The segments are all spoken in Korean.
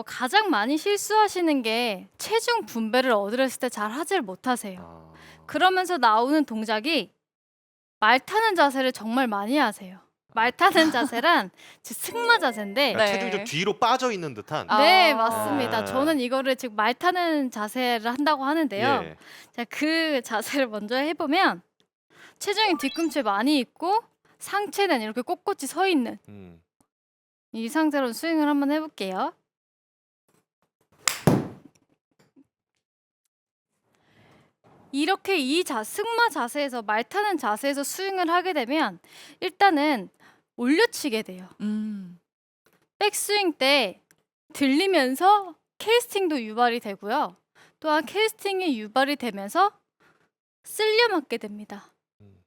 가장 많이 실수하시는 게 체중 분배를 어드레스 때 잘 하질 못하세요. 아. 그러면서 나오는 동작이 말 타는 자세를 정말 많이 하세요. 말 타는 자세란 즉 승마 자세인데 그러니까 체중이 좀 네. 뒤로 빠져 있는 듯한. 네, 아. 맞습니다. 아. 저는 이거를 즉 말 타는 자세를 한다고 하는데요. 예. 자, 그 자세를 먼저 해 보면 체중이 뒤꿈치에 많이 있고 상체는 이렇게 꼿꼿이 서 있는 음. 이 상태로 스윙을 한번 해 볼게요. 이렇게 승마 자세에서 말 타는 자세에서 스윙을 하게 되면 일단은 올려치게 돼요. 음. 백스윙 때 들리면서 캐스팅도 유발이 되고요. 또한 캐스팅이 유발이 되면서 쓸려 맞게 됩니다. 음.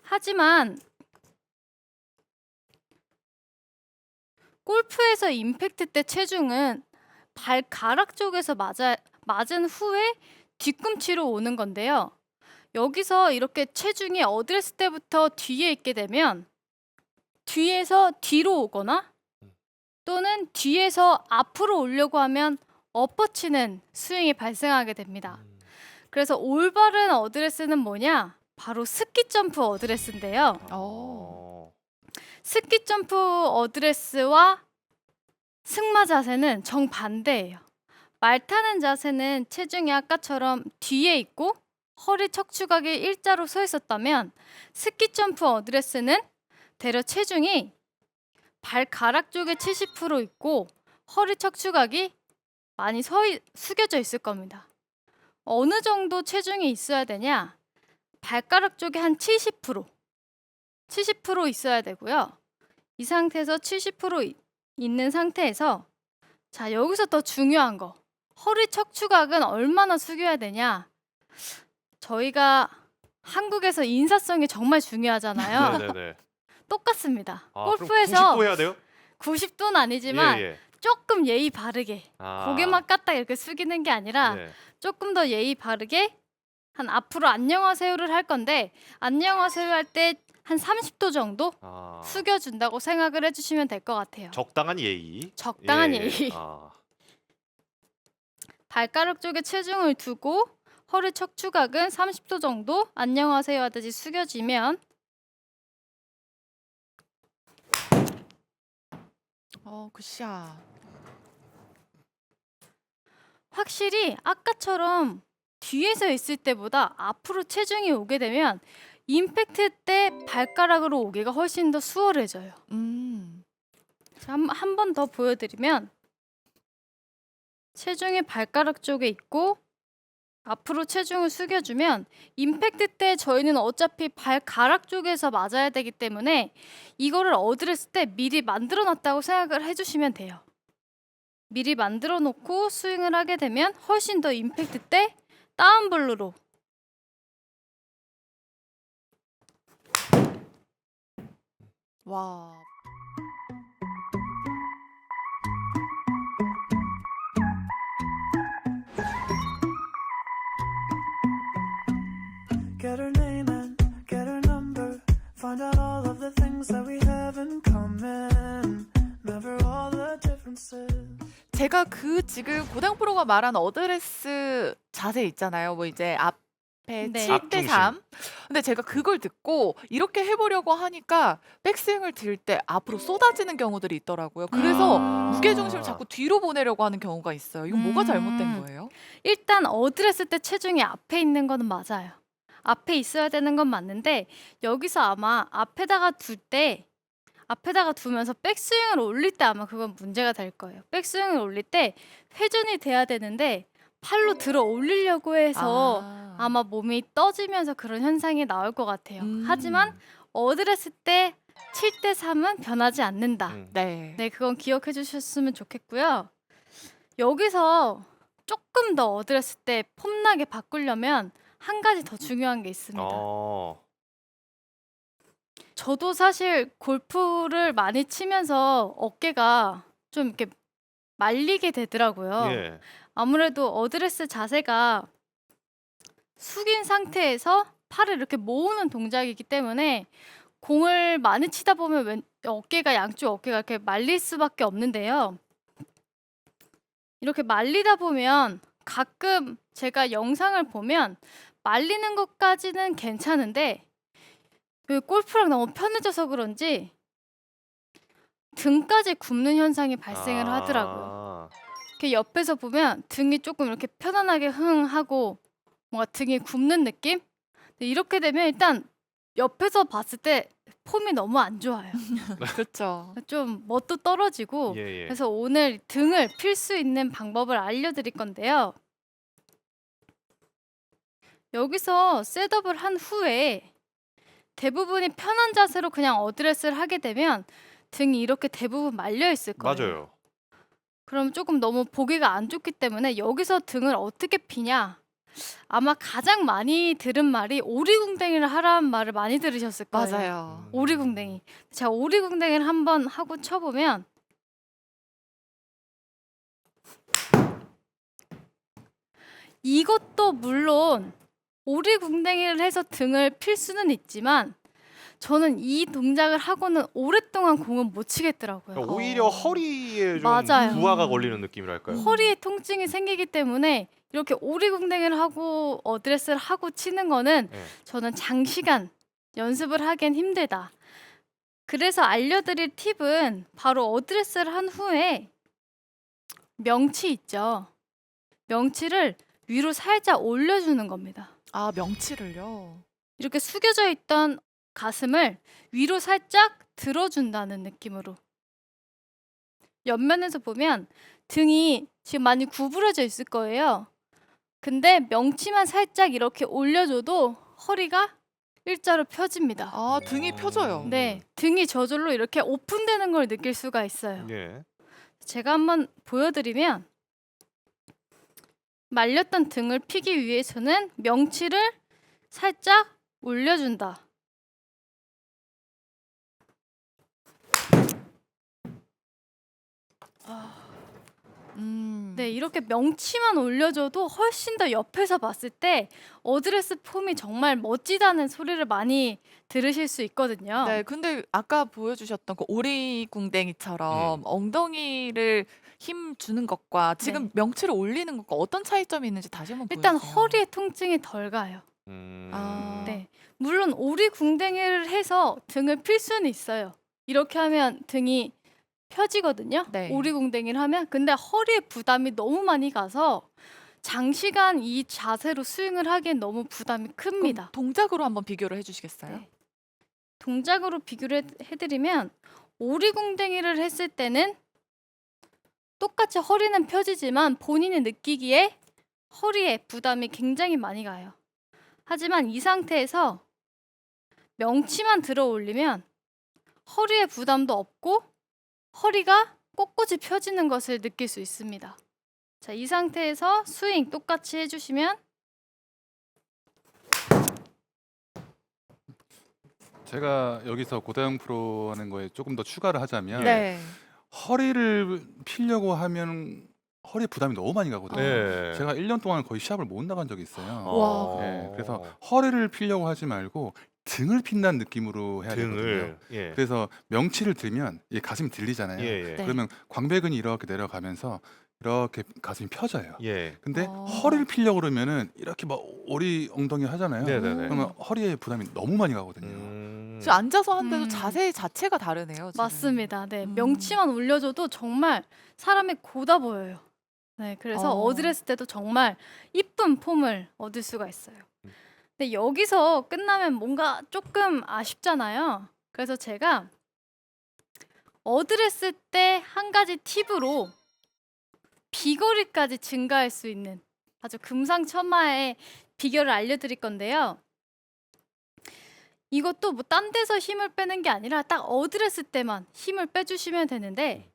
하지만 골프에서 임팩트 때 체중은 발가락 쪽에서 맞은 후에 뒤꿈치로 오는 건데요. 여기서 이렇게 체중이 어드레스 때부터 뒤에 있게 되면 뒤에서 뒤로 오거나 또는 뒤에서 앞으로 오려고 하면 엎어치는 스윙이 발생하게 됩니다. 음. 그래서 올바른 어드레스는 뭐냐? 바로 스키 점프 어드레스인데요. 어. 스키 점프 어드레스와 승마 자세는 정반대예요. 말 타는 자세는 체중이 아까처럼 뒤에 있고 허리 척추각이 일자로 서 있었다면 스키 점프 어드레스는 대략 체중이 발가락 쪽에 70% 있고 허리 척추각이 많이 숙여져 있을 겁니다. 어느 정도 체중이 있어야 되냐? 발가락 쪽에 한 70% 있어야 되고요. 이 상태에서 70% 있는 상태에서 자, 여기서 더 중요한 거. 허리 척추각은 얼마나 숙여야 되냐? 저희가 한국에서 인사성이 정말 중요하잖아요. 네네네. 똑같습니다. 아, 그럼 골프에서 90도 해야 돼요? 90도는 아니지만 예, 예. 조금 예의 바르게 아. 고개만 까딱 이렇게 숙이는 게 아니라 네. 조금 더 예의 바르게 한 앞으로 안녕하세요를 할 건데 안녕하세요 할 때 한 30도 정도 아. 숙여준다고 생각을 해주시면 될 것 같아요. 적당한 예의. 적당한 예, 예. 예의. 아. 발가락 쪽에 체중을 두고 허리 척추각은 30도 정도 안녕하세요 하듯이 숙여지면 굿샷. 확실히 아까처럼 뒤에서 있을 때보다 앞으로 체중이 오게 되면 임팩트 때 발가락으로 오기가 훨씬 더 수월해져요. 음. 한 번 더 보여드리면 체중이 발가락 쪽에 있고 앞으로 체중을 숙여주면 임팩트 때 저희는 어차피 발가락 쪽에서 맞아야 되기 때문에 이거를 어드레스 때 미리 만들어 놨다고 생각을 해주시면 돼요. 미리 만들어 놓고 스윙을 하게 되면 훨씬 더 임팩트 때 다운블루로 와. Get her name and get her number. Find out all of the things that we have in common. Remember all the differences. 제가 지금 고당 프로가 말한 어드레스 자세 있잖아요. 뭐 이제 앞에 네. 7대 3. 근데 제가 그걸 듣고 이렇게 해보려고 하니까 백스윙을 들 때 앞으로 쏟아지는 경우들이 있더라고요. 그래서 무게중심을 자꾸 뒤로 보내려고 하는 경우가 있어요. 이건 뭐가 잘못된 거예요? 일단 어드레스 때 체중이 앞에 있는 거는 맞아요. 앞에 있어야 되는 건 맞는데 여기서 아마 앞에다가 두면서 백스윙을 올릴 때 아마 그건 문제가 될 거예요. 백스윙을 올릴 때 회전이 돼야 되는데 팔로 들어 올리려고 해서 아마 몸이 떠지면서 그런 현상이 나올 것 같아요. 하지만 어드레스 때 7대 3은 변하지 않는다. 네. 네, 그건 기억해 주셨으면 좋겠고요. 여기서 조금 더 어드레스 때 폼나게 바꾸려면 한 가지 더 중요한 게 있습니다. 저도 사실 골프를 많이 치면서 어깨가 좀 이렇게 말리게 되더라고요. 예. 아무래도 어드레스 자세가 숙인 상태에서 팔을 이렇게 모으는 동작이기 때문에 공을 많이 치다 보면 어깨가 양쪽 어깨가 이렇게 말릴 수밖에 없는데요. 이렇게 말리다 보면 가끔 제가 영상을 보면 말리는 것까지는 괜찮은데 그 골프랑 너무 편해져서 그런지 등까지 굽는 현상이 발생을 하더라고요. 이렇게 옆에서 보면 등이 조금 이렇게 편안하게 하고 뭔가 등이 굽는 느낌? 근데 이렇게 되면 일단 옆에서 봤을 때 폼이 너무 안 좋아요. 그렇죠. 좀 멋도 떨어지고 예, 예. 그래서 오늘 등을 필 수 있는 방법을 알려드릴 건데요. 여기서 셋업을 한 후에 대부분이 편한 자세로 그냥 어드레스를 하게 되면 등이 이렇게 대부분 말려 있을 거예요. 맞아요. 그럼 조금 너무 보기가 안 좋기 때문에 여기서 등을 어떻게 피냐? 아마 가장 많이 들은 말이 오리궁뎅이를 하라는 말을 많이 들으셨을 거예요. 맞아요. 오리궁뎅이. 자, 오리궁뎅이를 한번 하고 쳐보면 이것도 물론 오리궁뎅이를 해서 등을 필 수는 있지만 저는 이 동작을 하고는 오랫동안 공은 못 치겠더라고요. 그러니까 오히려 허리에 좀 맞아요. 부하가 걸리는 느낌이랄까요? 허리에 통증이 생기기 때문에 이렇게 오리궁뎅이를 하고 어드레스를 하고 치는 거는 네. 저는 장시간 연습을 하기엔 힘들다. 그래서 알려드릴 팁은 바로 어드레스를 한 후에 명치 있죠. 명치를 위로 살짝 올려주는 겁니다. 아, 명치를요. 이렇게 숙여져 있던 가슴을 위로 살짝 들어준다는 느낌으로. 옆면에서 보면 등이 지금 많이 구부러져 있을 거예요. 근데 명치만 살짝 이렇게 올려줘도 허리가 일자로 펴집니다. 아, 등이 펴져요. 네, 등이 저절로 이렇게 오픈되는 걸 느낄 수가 있어요. 예. 제가 한번 보여드리면 말렸던 등을 피기 위해서는 명치를 살짝 올려준다. 네, 이렇게 명치만 올려줘도 훨씬 더 옆에서 봤을 때 어드레스 폼이 정말 멋지다는 소리를 많이 들으실 수 있거든요. 네, 근데 아까 보여주셨던 그 오리궁뎅이처럼 엉덩이를 힘 주는 것과 지금 네. 명치를 올리는 것과 어떤 차이점이 있는지 다시 한번 일단 보여주세요. 허리에 통증이 덜 가요. 아. 네, 물론 오리궁뎅이를 해서 등을 필 수는 있어요. 이렇게 하면 등이 펴지거든요. 네. 오리궁뎅이를 하면. 근데 허리에 부담이 너무 많이 가서 장시간 이 자세로 스윙을 하기엔 너무 부담이 그럼 큽니다. 동작으로 한번 비교를 해주시겠어요? 네. 동작으로 비교를 해드리면 오리궁뎅이를 했을 때는 똑같이 허리는 펴지지만 본인이 느끼기에 허리에 부담이 굉장히 많이 가요. 하지만 이 상태에서 명치만 들어 올리면 허리에 부담도 없고 허리가 꼿꼿이 펴지는 것을 느낄 수 있습니다. 자, 이 상태에서 스윙 똑같이 해주시면 제가 여기서 고다영 프로 하는 거에 조금 더 추가를 하자면 네. 허리를 피려고 하면 허리에 부담이 너무 많이 가거든요. 네. 제가 1년 동안 거의 시합을 못 나간 적이 있어요. 와. 네, 그래서 허리를 피려고 하지 말고 등을 핀다는 느낌으로 해야 되거든요. 등을 예. 그래서 명치를 들면 이 가슴이 들리잖아요. 예, 예. 네. 그러면 광배근이 이렇게 내려가면서 이렇게 가슴이 펴져요. 예. 근데 어. 허리를 피려고 그러면은 이렇게 막 오리 엉덩이 하잖아요. 네네네. 그러면 허리에 부담이 너무 많이 가거든요. 지금 앉아서 한데도 음. 자세 자체가 다르네요. 지금. 맞습니다. 네, 음. 명치만 올려줘도 정말 사람이 고다 보여요. 네, 그래서 어. 어드레스 때도 정말 이쁜 폼을 얻을 수가 있어요. 음. 근데 여기서 끝나면 뭔가 조금 아쉽잖아요. 그래서 제가 어드레스 때 한 가지 팁으로 비거리까지 증가할 수 있는 아주 금상첨화의 비결을 알려드릴 건데요. 이것도 뭐 딴 데서 힘을 빼는 게 아니라 딱 어드레스 때만 힘을 빼주시면 되는데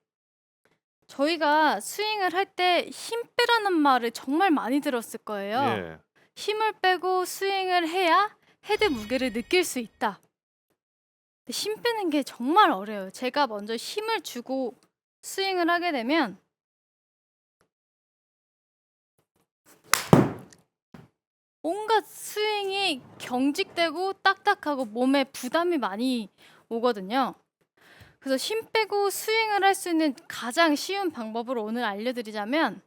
저희가 스윙을 할 때 힘 빼라는 말을 정말 많이 들었을 거예요. 예. 힘을 빼고 스윙을 해야 헤드 무게를 느낄 수 있다. 근데 힘 빼는 게 정말 어려워요. 제가 먼저 힘을 주고 스윙을 하게 되면 온갖 스윙이 경직되고 딱딱하고 몸에 부담이 많이 오거든요. 그래서 힘 빼고 스윙을 할 수 있는 가장 쉬운 방법을 오늘 알려드리자면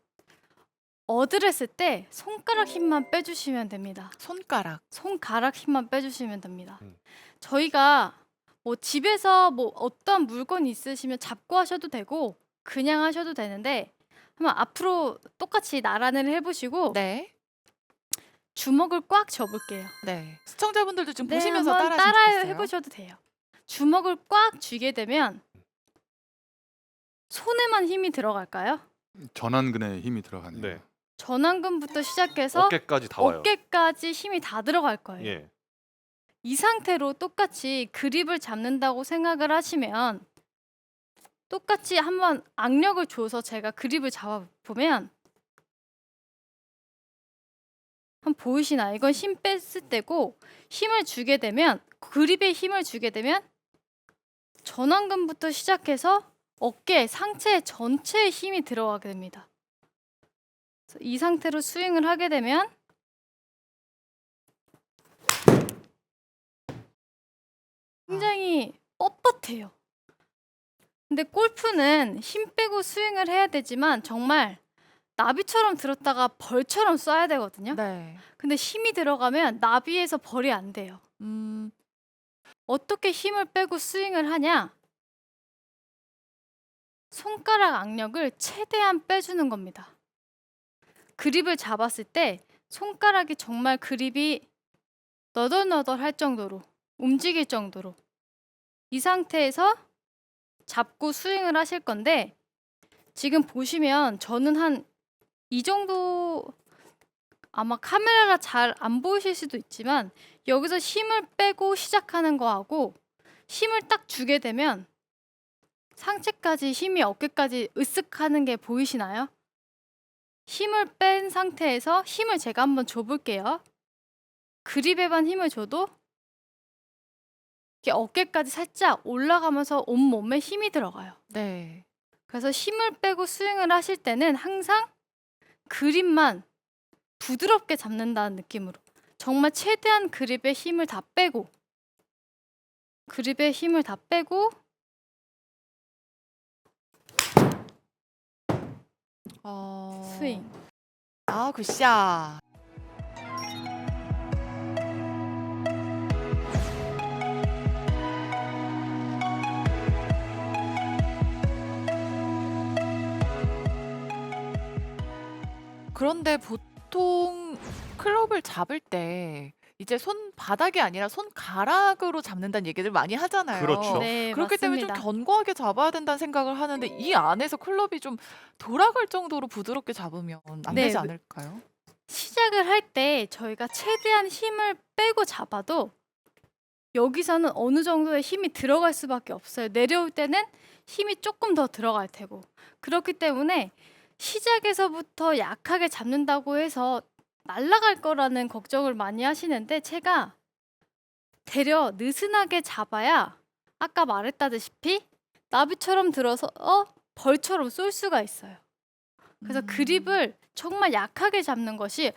어드레스 때 손가락 힘만 빼주시면 됩니다. 손가락. 손가락 힘만 빼주시면 됩니다. 음. 저희가 뭐 집에서 뭐 어떤 물건 있으시면 잡고 하셔도 되고 그냥 하셔도 되는데 한번 앞으로 똑같이 나란히를 해보시고 네. 주먹을 꽉 접을게요. 네. 시청자분들도 지금 네, 보시면서 한번 따라하시면 따라 좋겠어요. 해보셔도 돼요. 주먹을 꽉 쥐게 되면 손에만 힘이 들어갈까요? 전완근에 힘이 들어가네요. 네. 전완근부터 시작해서 어깨까지 다 와요. 어깨까지 힘이 다 들어갈 거예요. 예. 이 상태로 똑같이 그립을 잡는다고 생각을 하시면 똑같이 한번 악력을 줘서 제가 그립을 잡아보면 한번 보이시나요? 이건 힘 뺐을 때고 힘을 주게 되면 그립에 힘을 주게 되면 전완근부터 시작해서 어깨, 상체 전체에 힘이 들어가게 됩니다. 그래서 이 상태로 스윙을 하게 되면 굉장히 뻣뻣해요. 근데 골프는 힘 빼고 스윙을 해야 되지만 정말 나비처럼 들었다가 벌처럼 쏴야 되거든요. 네. 근데 힘이 들어가면 나비에서 벌이 안 돼요. 어떻게 힘을 빼고 스윙을 하냐? 손가락 악력을 최대한 빼주는 겁니다. 그립을 잡았을 때 손가락이 정말 그립이 너덜너덜할 정도로 움직일 정도로 이 상태에서 잡고 스윙을 하실 건데 지금 보시면 저는 한 이 정도 아마 카메라가 잘 안 보이실 수도 있지만 여기서 힘을 빼고 시작하는 거하고 힘을 딱 주게 되면 상체까지 힘이 어깨까지 으쓱하는 게 보이시나요? 힘을 뺀 상태에서 힘을 제가 한번 줘볼게요. 그립에만 힘을 줘도 이렇게 어깨까지 살짝 올라가면서 온몸에 힘이 들어가요. 네. 그래서 힘을 빼고 스윙을 하실 때는 항상 그립만 부드럽게 잡는다는 느낌으로 정말 최대한 그립에 힘을 다 빼고 그립에 힘을 다 빼고 스윙. 아, 굿샷. 그런데 보통 클럽을 잡을 때 이제 손바닥이 아니라 손가락으로 잡는다는 얘기를 많이 하잖아요. 그렇죠. 네, 그렇기 때문에 좀 맞습니다. 견고하게 잡아야 된다는 생각을 하는데 이 안에서 클럽이 좀 돌아갈 정도로 부드럽게 잡으면 안 네, 되지 않을까요? 시작을 할 때 저희가 최대한 힘을 빼고 잡아도 여기서는 어느 정도의 힘이 들어갈 수밖에 없어요. 내려올 때는 힘이 조금 더 들어갈 테고. 그렇기 때문에 시작에서부터 약하게 잡는다고 해서 날아갈 거라는 걱정을 많이 하시는데 제가 되려 느슨하게 잡아야 아까 말했다시피 나비처럼 들어서 벌처럼 쏠 수가 있어요. 그래서 그립을 정말 약하게 잡는 것이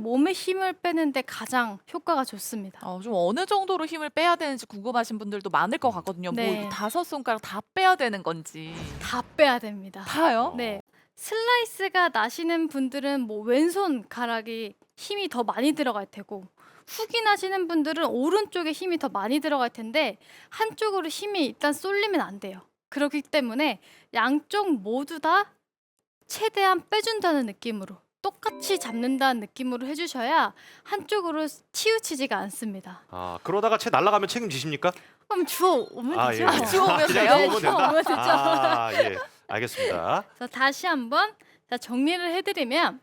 몸에 힘을 빼는데 가장 효과가 좋습니다. 좀 어느 정도로 힘을 빼야 되는지 궁금하신 분들도 많을 것 같거든요. 네. 뭐 5손가락 다 빼야 되는 건지. 다 빼야 됩니다. 다요? 네. 슬라이스가 나시는 분들은 뭐 왼손 가락이 힘이 더 많이 들어갈 테고 훅이 나시는 분들은 오른쪽에 힘이 더 많이 들어갈 텐데 한쪽으로 힘이 일단 쏠리면 안 돼요. 그렇기 때문에 양쪽 모두 다 최대한 빼준다는 느낌으로 똑같이 잡는다는 느낌으로 해주셔야 한쪽으로 치우치지가 않습니다. 아, 그러다가 채 날아가면 책임지십니까? 그럼 주워 오면 아, 되죠. 예. 아, 주워 오면 그냥 돼요? 네, 오면 주워 된다? 오면 되죠. 아, 예. 알겠습니다. 그래서 다시 한번 정리를 해드리면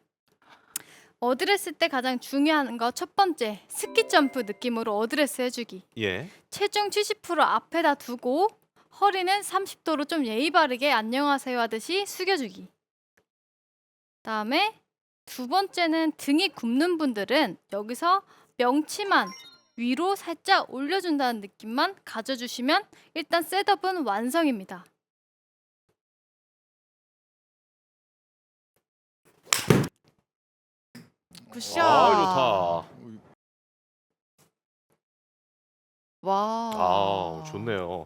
어드레스 때 가장 중요한 거 첫 번째 스키 점프 느낌으로 어드레스 해주기. 예. 체중 70% 앞에다 두고 허리는 30도로 좀 예의 바르게 안녕하세요 하듯이 숙여주기. 다음에 두 번째는 등이 굽는 분들은 여기서 명치만 위로 살짝 올려준다는 느낌만 가져주시면 일단 셋업은 완성입니다. 굿샷. 아, 좋다. 와. 아, 좋네요.